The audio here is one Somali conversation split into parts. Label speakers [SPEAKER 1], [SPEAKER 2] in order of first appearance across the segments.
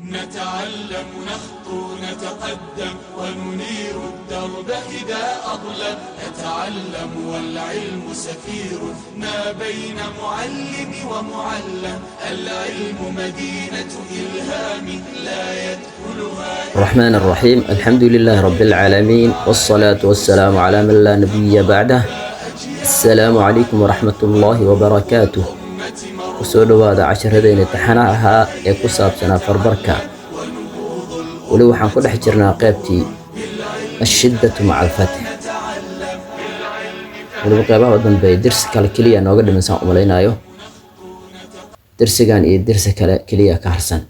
[SPEAKER 1] نتعلم نخطو نتقدم وننير الدرب إذا أظلم. نتعلم والعلم سفير ما بين معلم ومعلم. العلم مدينة إلهام لا يدخلها.
[SPEAKER 2] الرحمن الرحيم. الحمد لله رب العالمين، والصلاة والسلام على من لا نبي بعده. السلام عليكم ورحمة الله وبركاته. kusoo dhawaada casharadayna taxanaha ahaa ee ku saabsanaa farbarka. weli waxaan ku dhex jirnaa qaybtii ashiddatu maca alfatx. weliba qeybaha u dambeeya dersi kale keliya nooga dhimansaan umalaynaayo. dersigan iyo dersi kale keliya ka harsan.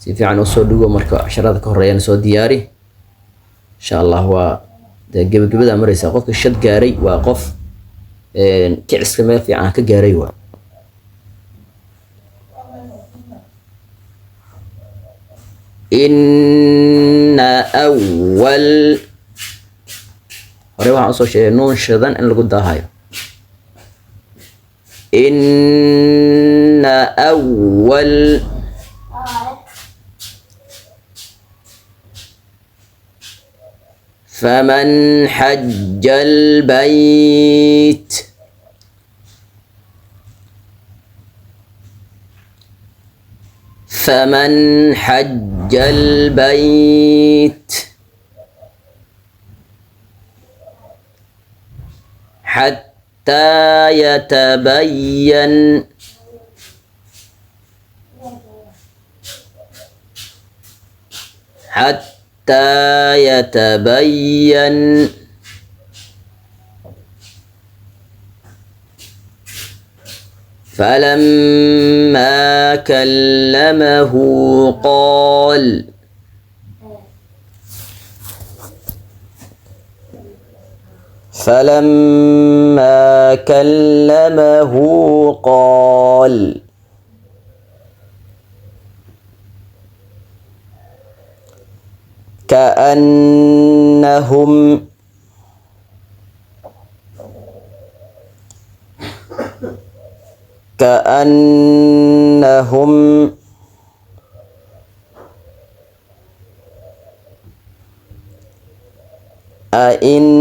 [SPEAKER 2] si fiican u soo dhigo marka casharada ka horeeyana soo diyaari insha allah. waa dee gebagabada maraysaa. qofka shad gaaray waa qof kiciska meel fiican ka gaaray. waa إن أول هوري waxaan soo sheegay nuun shidan in lagu daahayo. إن أول فمن حج البيت فمن حج البيت حتى يتبين فلما كلمه قال كأنهم أئنك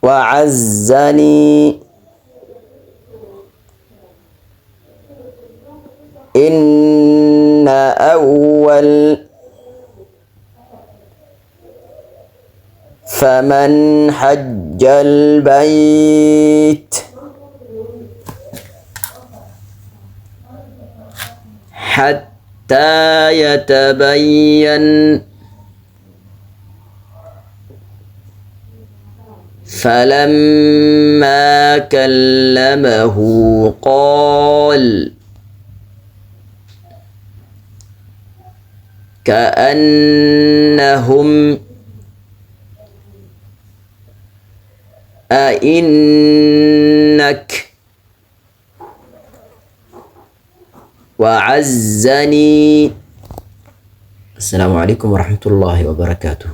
[SPEAKER 2] وعزني إن أول فمن حج البيت حتى يتبين فلما كلمه قال كأنهم أئنك وعزني. السلام عليكم ورحمة الله وبركاته.